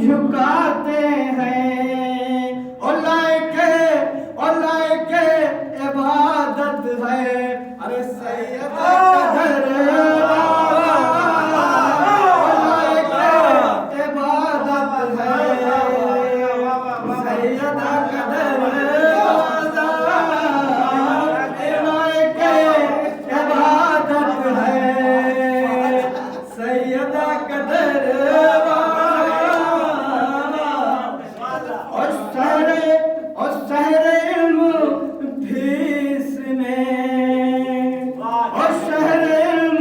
جھکاتے ہیں اور لائے عبادت ہے ارے سیدہ قدر عبادت ہے سیدہ قدر عبادت ہے سیدہ قدر اور شہر علم بھی اس میں اور شہر علم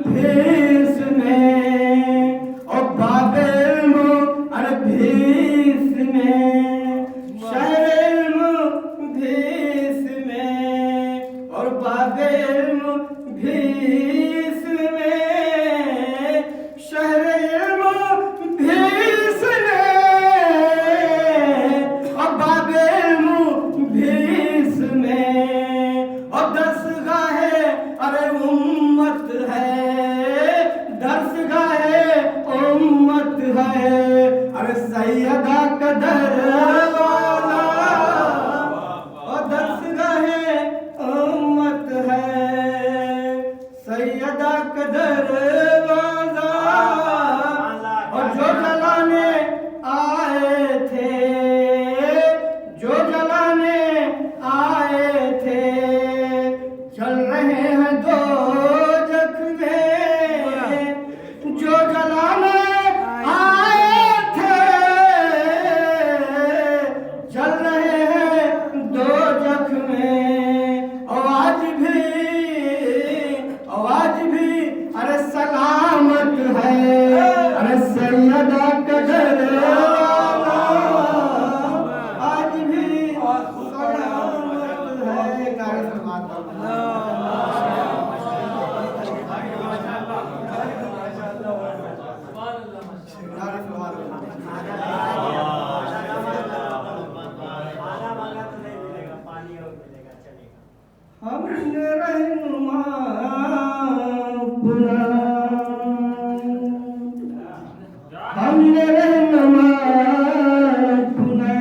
بھی اس میں اور باب علم ارے بھی اس میں شہر علم بھی اس میں اور باب علم بھی اس میں شہر علم بھی اس میں اور باب علم بھی اس میں اور درسگاہ ارے امت ہے درسگاہ امت ہے ارے سیدہ قدر والا اور درسگاہ امت ہے سیدہ قدر والا اور جو جلانے آئے تھے جو جلانے آئے تھے چل رہے ہیں دوزخ میں جو جلانے آئے تھے چل رہے ہیں دوزخ میں اور آج بھی ارے سلامت ہے ارے سیدہ قدر آج بھی سلامت ہے ہم نے رہنما اپنا ہم نے رہنما اپنا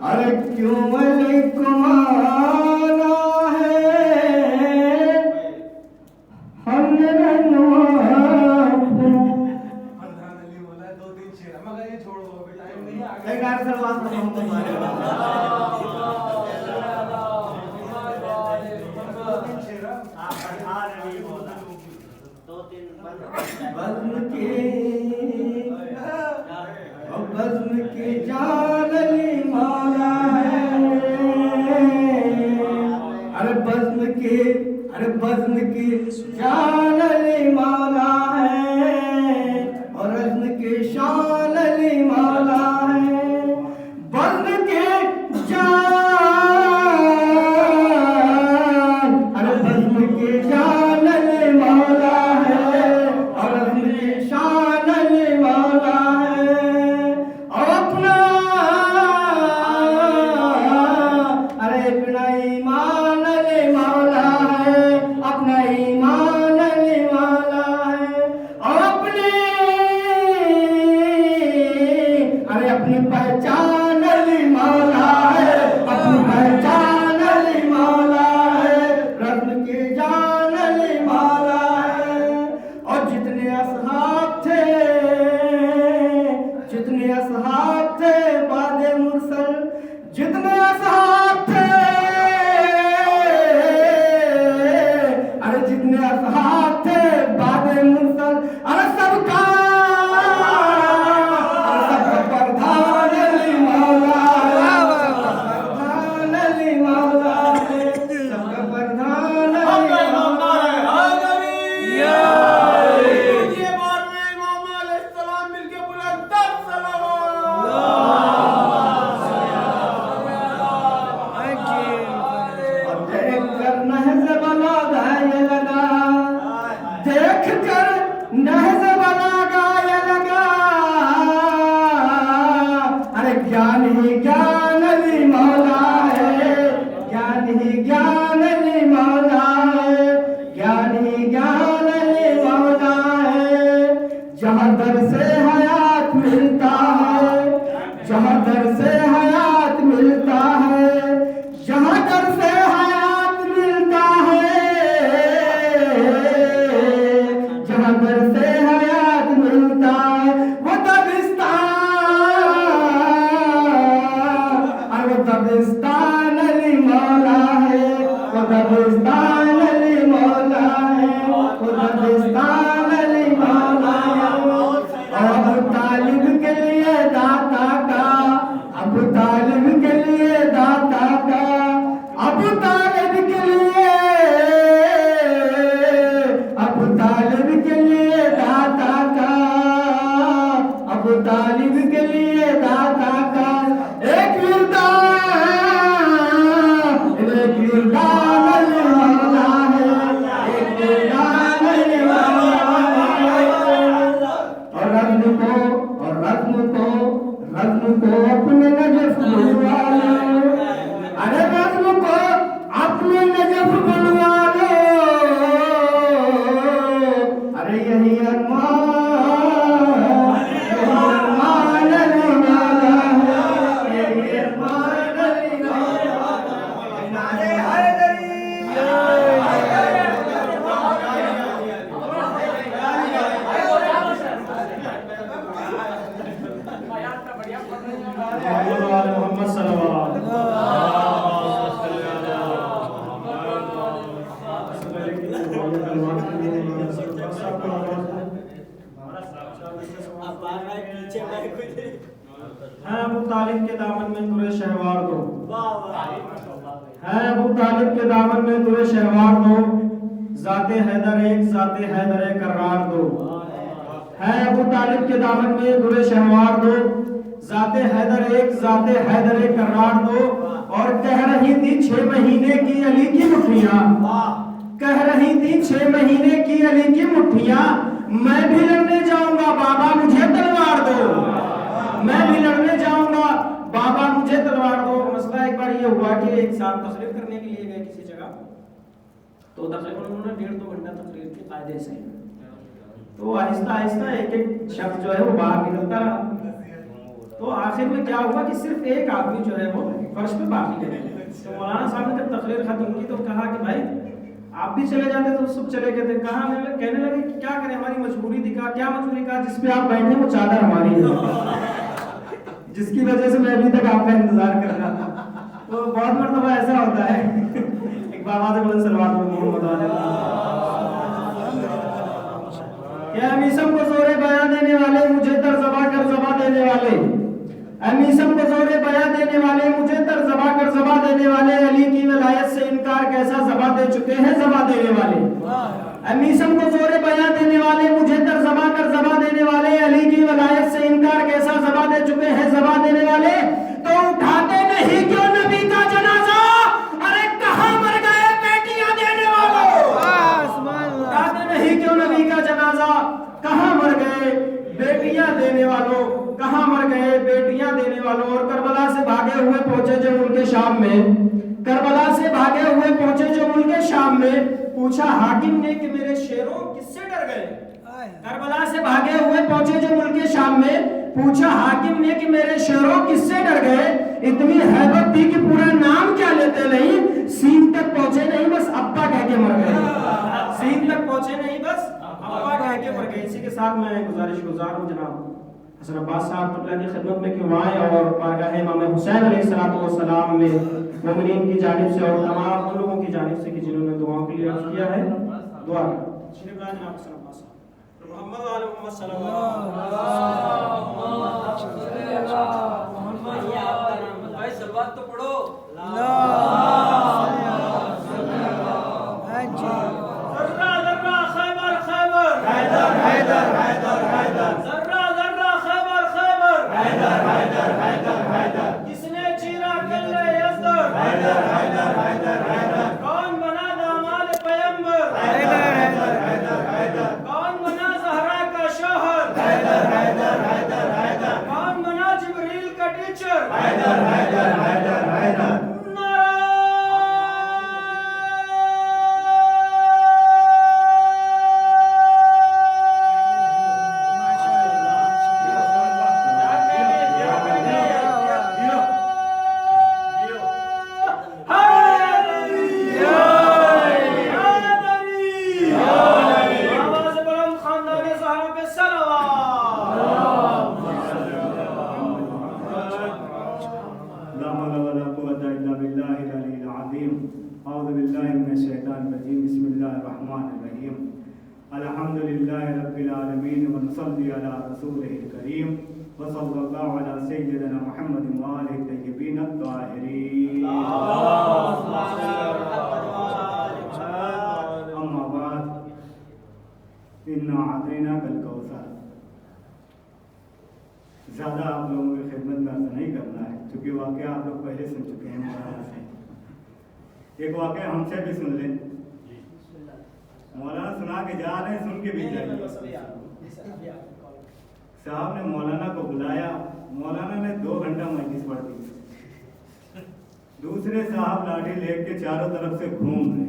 ارے کیوں ملک مانا ہے ہم نے رہنما اپنا بزم کی جان علی مولا ہے ارے بزم کی جان علی مولا ہے اور رزم کی شان علی مولا ہے بزم کی جان ارے بزم کی جان علی مولا ہے اور رزم کی شان علی مولا ہے اور اپنا ارے اپنا ایمان علی مولا ہے اپنا ایمان علی مولا ہے اور اپنی ارے اپنی پہچان علی مولا ہے اپنی پہچان علی مولا ہے رب کی جان علی مولا ہے اور جتنے اصحاب تھے بعد مرسل جتنے اصحاب تھے ارے جتنے اصحاب تھے بعد مرسل ارے سب کا پردھان علی مولا ہے پردھان علی مولا ہے سب کا پردھان علی مولا ہے دیکھ کر نہض بلا گایا لگا ارے گیان ہی گیان علی مولا ہے گیان ہی گیان علی مولا ہے گیان ہی گیان علی مولا ہے جہاں در سے حیات ابو طالب کے لیے داتا کا، ابو طالب کے لیے داتا کا، ابو طالب کے لیے، ابو طالب کے لیے داتا کا، ابو طالب کے لیے داتا کا ایک وردان، ایک وردان المولا ہے، ایک وردان المولا ہے۔ اور رزم کو اپنے نجف بلوا لو، ارے رزم کو اپنے نجف بلوا لو، ارے یہی ارمان، یہی ارمان علی مولا ہے، یہی ارمان علی مولا ہے۔ نعرہ حیدری، محمد صلوات ہے ابو طالب کے دامن میں ترے شہوار دو، ہے ابو طالب کے دامن میں ترے شہوار دو، ذات حیدر ایک ذات حیدر کرار دو، ہے ابو طالب کے دامن میں ترے شہوار دو، ذات حیدر ایک ذات حیدر کرار دو، اور کہہ رہی تھی 6 مہینے کی علی کی مٹھیاں، کہہ رہی تھی 6 مہینے کی علی کی مٹھیاں، میں بھی لڑنے جاؤں گا بابا مجھے تلوار دو، میں بھی لڑنے جاؤں گا بابا مجھے تلوار دو۔ مسئلہ ایک بار یہ ہوا کہ ایک ساتھ تقریر کرنے کے لیے گئے کسی جگہ، تو تقریباً انہوں نے 1.5-2 گھنٹہ تقریر کے قاعدے سے، تو آہستہ آہستہ ایک ایک شخص جو ہے وہ باہر نکلتا رہا، تو آخر میں کیا ہوا کہ صرف ایک آدمی جو ہے وہ فرش پہ باقی گئے۔ تو مولانا صاحب نے جب تقریر ختم کی تو کہا کہ بھائی آپ بھی چلے جاتے تو سب چلے گئے تھے، کہاں کہنے لگے کہ کیا کریں ہماری مجبوری دکھا، کیا مجبوری کہا جس پہ آپ بیٹھے وہ چادر ہماری ہے، جس کی وجہ سے میں ابھی تک آپ کا انتظار کر رہا تھا۔ تو بہت مرتبہ ایسا ہوتا ہے، ایک بابا سے بلند صلوات محمد علیہ کہ امیسم کو زور بیان دینے والے مجھے تر زبا کر زبا دینے والے، امیسم کو زور بیان دینے والے مجھے تر زبا کر زبا دینے والے، علی کی ولایت سے انکار کیسا زبا دے چکے ہیں زبا دینے والے، امیسم کو زور بیان دینے والے مجھے تر زبا کر زبا دینے والے، علی کی ولایت سے انکار کیسا زبا دے چکے ہیں زبا دینے والے، تو اٹھاتے نہیں کیوں نبی کا جنازہ، ارے کہاں مر گئے بیٹیاں دینے والوں، اٹھاتے نہیں کیوں نبی کا جنازہ، کہاں مر گئے بیٹیاں دینے والوں، کہاں مر گئے بیٹیاں دینے والوں۔ اور کربلا سے بھاگے ہوئے پہنچے جو ملک شام میں، کربلا سے بھاگے ہوئے پہنچے جو ملک شام میں، پوچھا حاکم نے کہ میرے شیروں کس سے ڈر گئے، کربلا سے بھاگے ہوئے پہنچے جو ملک شام میں، پوچھا حاکم نے کہ میرے شیروں کس سے ڈر گئے، اتنی حیبت تھی کہ پورا نام کیا لیتے نہیں، سین تک پہنچے نہیں بس ابا کہہ کے مر گئے، سین تک پہنچے نہیں بس ابا کہہ کے مر گئے۔ اسی کے ساتھ میں گزارش گزار ہوں جناب حسن عباس صاحب قبلہ کی خدمت میں کہ وہ آئیں اور بارگاہ امام حسین علیہ السلام میں مومنین کی جانب سے اور تمام ان لوگوں کی جانب سے کہ جنہوں نے دعاؤں کے لیے عرض کیا ہے دعا کریں۔ شریف اللہ جناب حسن عباس صاحب محمد علیہ محمد صلی اللہ محمد، یہ آپ کا نام بتائے سلوات تو پڑھو، ذرہ ذرہ خیبر خیبر، حیدر حیدر حیدر حیدر، ذرہ ذرہ خیبر خیبر، حیدر حیدر حیدر حیدر، کس نے چیرا کلے یزدر، حیدر حیدر حیدر حیدر، کون بنا داماد پیمبر، حیدر حیدر حیدر حیدر، کون بنا زہرا کا شوہر، حیدر حیدر حیدر حیدر، کون بنا جبریل کا ٹیچر، حیدر حیدر حیدر حیدر۔ نصلی علی رسولہ الکریم وصلی اللہ علی سیدنا محمد وآلہ الطیبین الطاہرین. اما بعد انا اعطیناک الکوثر. زیادہ آپ لوگوں کی خدمت میں عرض نہیں کرنا ہے کیونکہ واقعہ آپ لوگ پہلے سن چکے ہیں مولانا سے. ایک واقعہ ہم سے بھی سن لیں. مولانا سنا کے جا رہے ہیں, سن کے بھی جائیں. صاحب نے مولانا کو بلایا, مولانا نے 2 گھنٹہ مجلس پڑھ دی. دوسرے صاحب لاٹھی لے کے چاروں طرف سے گھوم رہے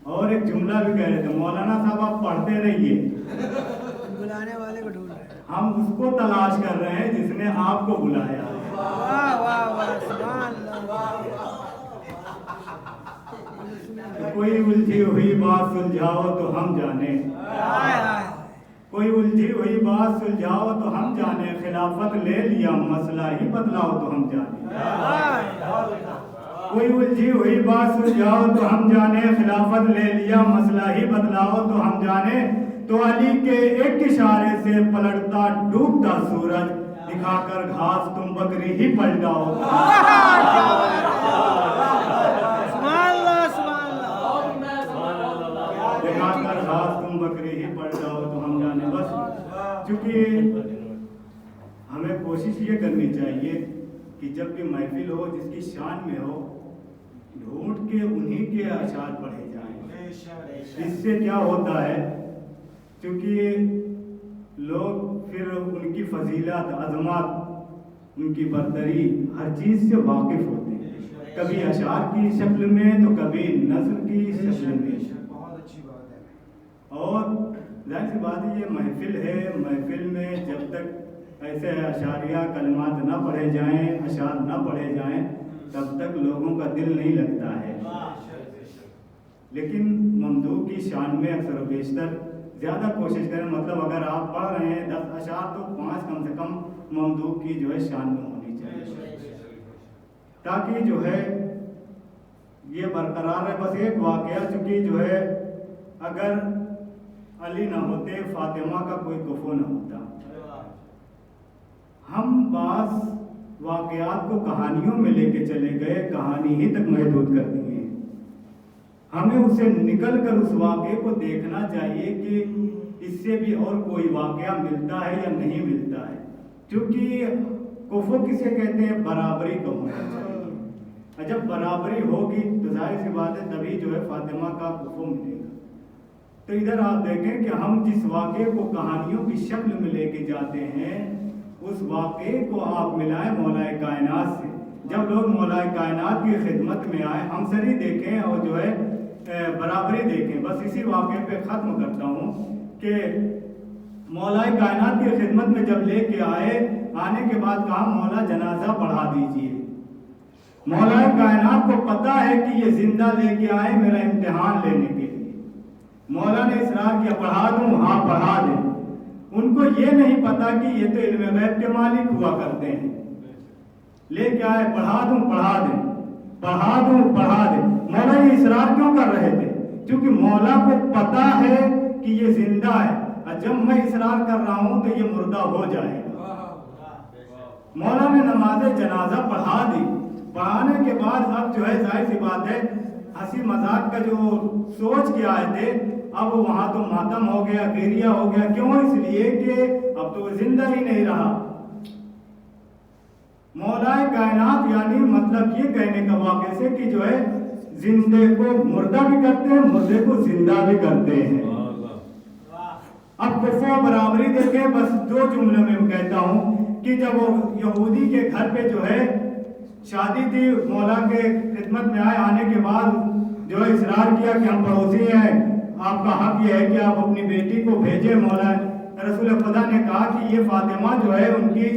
اور ایک جملہ بھی کہہ رہے تھے, مولانا صاحب آپ پڑھتے رہیے, بلانے والے کو ڈھونڈ رہے ہیں. ہم اس کو تلاش کر رہے ہیں جس نے آپ کو بلایا. واہ واہ واہ, سبحان اللہ. کوئی الجھی ہوئی بات سلجھاؤ تو ہم جانیں, کوئی الجھی ہوئی بات سلجھاؤ تو ہم جانیں, خلافت لے لیا مسئلہ ہی بدلاؤ تو ہم جانیں. کوئی الجھی ہوئی بات سلجھاؤ تو ہم جانیں, خلافت لے لیا مسئلہ ہی بدلاؤ تو ہم جانیں. تو علی کے ایک اشارے سے پلٹتا ڈوبتا سورج, دکھا کر گھاس تم بکری ہی پلٹاؤ. دکھا کر گھاس تم بکری ہی پلٹاؤ تو ہم جانے. بس چونکہ ہمیں کوشش یہ کرنی چاہیے کہ جب بھی محفل ہو جس کی شان میں ہو, ڈھونڈ کے انہی کے اشعار پڑھے جائیں. اس سے کیا ہوتا ہے, کیونکہ لوگ پھر ان کی فضیلت, عظمت, ان کی برتری ہر چیز سے واقف ہوتے ہیں, کبھی اشعار کی شکل میں تو کبھی نظم کی شکل میں. اور ظاہر سی بات ہے یہ محفل ہے, محفل میں جب تک ایسے اشعریہ کلمات نہ پڑھے جائیں, اشعار نہ پڑھے جائیں, تب تک لوگوں کا دل نہیں لگتا ہے. لیکن ممدوح کی شان میں اکثر و بیشتر زیادہ کوشش کریں, مطلب اگر آپ پڑھ رہے ہیں 10 اشعار تو 5 کم سے کم ممدوح کی جو ہے شان میں ہونی چاہیے, تاکہ جو ہے یہ برقرار ہے. بس ایک واقعہ, چونکہ جو ہے اگر علی نہ ہوتے فاطمہ کا کوئی کفو نہ ہوتا. ہم بعض واقعات کو کہانیوں میں لے کے چلے گئے, کہانی ہی تک محدود کر دی ہیں. ہمیں اسے نکل کر اس واقعے کو دیکھنا چاہیے کہ اس سے بھی اور کوئی واقعہ ملتا ہے یا نہیں ملتا ہے. کیونکہ کفو کسے کہتے ہیں, برابری کا ہونا چاہیے. جب برابری ہوگی تو ظاہر سی بات ہے تبھی جو ہے فاطمہ کا کفو ملے گا. تو ادھر آپ دیکھیں کہ ہم جس واقعے کو کہانیوں کی شکل میں لے کے جاتے ہیں, اس واقعے کو آپ ملائیں مولا کائنات سے. جب لوگ مولا کائنات کی خدمت میں آئیں, ہم سری دیکھیں اور جو ہے برابری دیکھیں. بس اسی واقعے پہ ختم کرتا ہوں کہ مولا کائنات کی خدمت میں جب لے کے آئے, آنے کے بعد کہا مولا جنازہ پڑھا دیجئے. مولا کائنات کو پتا ہے کہ یہ زندہ لے کے آئے میرا امتحان لینے کے لیے. مولا نے اصرار کیا پڑھا دوں, ہاں پڑھا دیں. ان کو یہ نہیں پتا کہ یہ تو علم غیب کے مالک ہوا کرتے ہیں. لے کے آئے پڑھا دوں, پڑھا دیں, پڑھا دوں, پڑھا دیں. مولا یہ اصرار کیوں کر رہے تھے, کیونکہ مولا کو پتا ہے کہ یہ زندہ ہے, اور جب میں اصرار کر رہا ہوں تو یہ مردہ ہو جائے گا. مولا نے نماز جنازہ پڑھا دی. پڑھانے کے بعد اب جو ہے ظاہر سی بات ہے ہنسی مذاق کا جو سوچ کے آئے تھے, اب وہاں تو ماتم ہو گیا, گریہ ہو گیا. کیوں, اس لیے کہ اب تو زندہ ہی نہیں رہا. مولا کائنات یعنی مطلب یہ کہنے کا واقع سے کہ جو ہے زندے کو مردہ بھی کرتے ہیں, مردے کو زندہ بھی کرتے ہیں. اب کفو برابری دیکھیں. بس 2 جملوں میں کہتا ہوں کہ جب وہ یہودی کے گھر پہ جو ہے شادی تھی, مولا کے خدمت میں آئے, آنے کے بعد جو ہے اصرار کیا کہ ہم پڑوسی ہیں, آپ کا حق یہ ہے کہ آپ اپنی بیٹی کو بھیجیں. مولا رسول خدا نے کہا کہ یہ فاطمہ جو ہے ان کی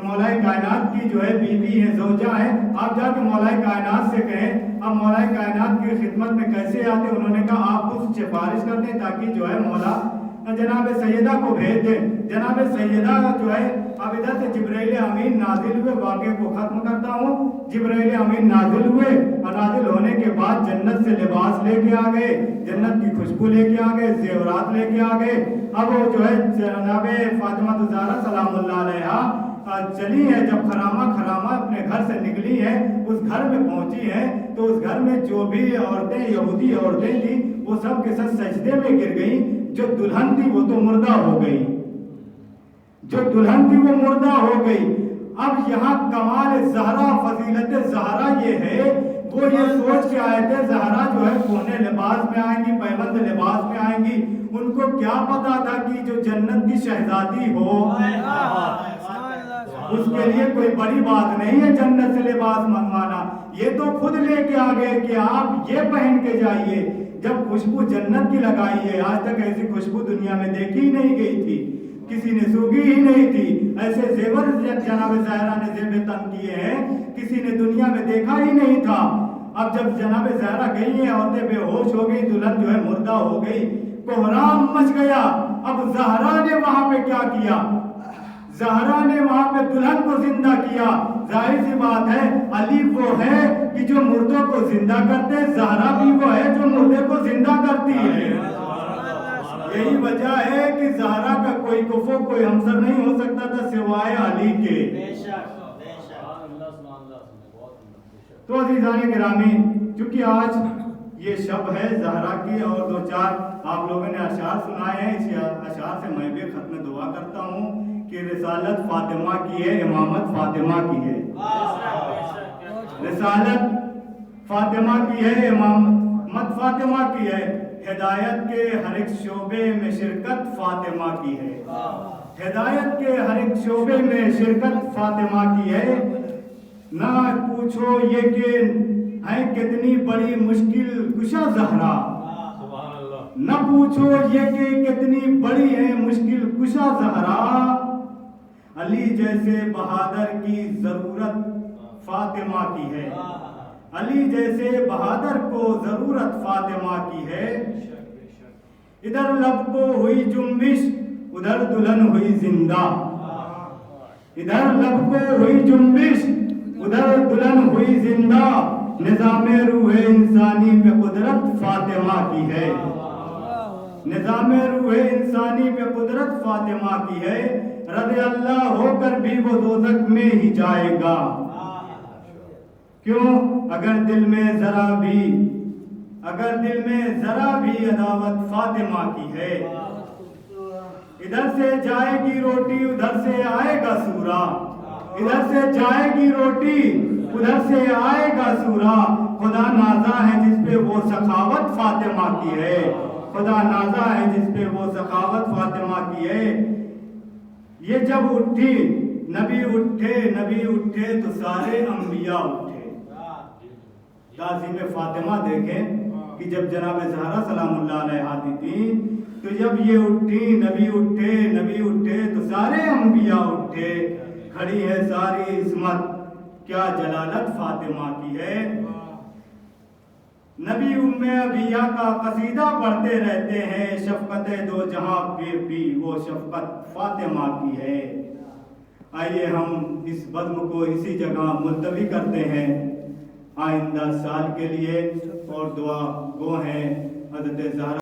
مولا کائنات کی جو ہے بیوی ہے, زوجہ ہے, آپ جا کے مولا کائنات سے کہیں. اب مولا کائنات کی خدمت میں کیسے آتے, انہوں نے کہا آپ کچھ سفارش کر دیں تاکہ جو ہے مولا جناب سیدہ کو بھیج دیں. جناب سیدہ جو ہے اب ادھر سے جبرائیل امین نازل ہوئے، واقعے کو ختم کرتا ہوں. جبرائیل امین نازل ہوئے اور نازل ہونے کے بعد جنت سے لباس لے کے آ گئے، جنت کی خوشبو لے کے آ گئے، زیورات لے کے آ گئے. اب وہ جو ہے جناب فاطمہ الزہرا سلام اللہ علیہا چلی ہے، جب خرامہ اپنے گھر سے نکلی ہے، اس گھر میں پہنچی ہے تو اس گھر میں جو بھی عورتیں یہودی عورتیں تھیں وہ سب کے ساتھ سجدے میں گر گئیں. جو دلہن تھی وہ تو مردہ ہو گئی، جو دلہن تھی وہ مردہ ہو گئی. اب یہاں کمال زہرا، فضیلت زہرا یہ ہے، وہ یہ سوچ کے آئے تھے زہرا جو ہے کونے لباس میں آئیں گی، پیوند لباس میں آئیں گی. ان کو کیا پتا تھا کہ جو جنت کی شہزادی ہو اس کے لیے کوئی بڑی بات نہیں ہے جنت سے لباس منگوانا. یہ تو خود لے کے آ گئے کہ آپ یہ پہن کے جائیے. جب خوشبو جنت کی لگائی ہے، آج تک ایسی خوشبو دنیا میں دیکھی ہی نہیں گئی تھی، کسی نے سوگی ہی نہیں تھی. ایسے زیور جناب زہرا نے زیب تن کیے ہیں، کسی نے دنیا میں دیکھا ہی نہیں تھا. اب جب جناب زہرا گئی ہیں، عورتیں بے ہوش ہو گئی، دلہن جو ہے مردہ ہو گئی، کوہرام مچ گیا. اب زہرا نے وہاں پہ کیا کیا؟ زہرا نے وہاں پہ دلہن کو زندہ کیا. ظاہر سی بات ہے علی وہ ہے کہ جو مردوں کو زندہ کرتے، زہرا بھی وہ ہے جو مردے کو زندہ کرتی ہے. یہی وجہ ہے کہ زہرا کا کوئی کفو، کوئی ہمسر نہیں ہو سکتا تھا سوائے علی کے. تو عزیزان گرامی، چونکہ آج یہ شب ہے زہرا کی اور دو چار آپ لوگوں نے اشعار سنائے ہیں، اس اشعار سے میں بھی ختم دعا کرتا ہوں کہ رسالت فاطمہ کی ہے، امامت فاطمہ کی ہے. رسالت فاطمہ کی ہے، امامت فاطمہ کی ہے. ہدایت کے ہر ایک شعبے میں شرکت فاطمہ کی ہے. ہدایت کے ہر ایک شعبے میں شرکت فاطمہ کی ہے. نہ پوچھو یہ کہ ہے کتنی بڑی مشکل کشا زہرا، نہ پوچھو یہ کہ کتنی بڑی ہے مشکل کشا زہرا. علی جیسے بہادر کی ضرورت فاطمہ کی ہے، علی جیسے بہادر کو ضرورت فاطمہ کی ہے. ادھر لب کو ہوئی جنبش، ادھر دلہن ہوئی زندہ. ادھر لب کو ہوئی جنبش، ادھر دلہن ہوئی زندہ. نظام روح انسانی پہ قدرت فاطمہ کی ہے، نظام روح انسانی پہ قدرت فاطمہ کی ہے. رضی اللہ ہو کر بھی وہ دوزخ میں ہی جائے گا. کیوں؟ اگر دل میں ذرا بھی عداوت فاطمہ کی ہے. ادھر سے جائے گی روٹی ادھر سے آئے گا سورا، ادھر سے جائے گی روٹی ادھر سے آئے گا سورا. خدا نازا ہے جس پہ وہ سخاوت فاطمہ کی ہے، خدا نازا ہے جس پہ وہ سخاوت فاطمہ کی ہے. یہ جب اٹھی نبی اٹھے تو سارے انبیاء اٹھے. تعظیم فاطمہ دیکھیں کہ جب جناب زہرا سلام اللہ علیہ آتی تھی تو جب یہ اٹھی نبی اٹھے تو سارے انبیاء اٹھے. کھڑی ہے ساری عصمت، کیا جلالت فاطمہ کی ہے. نبی ام ابیہ کا قصیدہ پڑھتے رہتے ہیں، شفقت دو جہاں پہ بھی وہ شفقت فاطمہ کی ہے. آئیے ہم اس بزم کو اسی جگہ ملتوی کرتے ہیں آئندہ سال کے لیے، اور دعا گو ہیں حضرت زہرا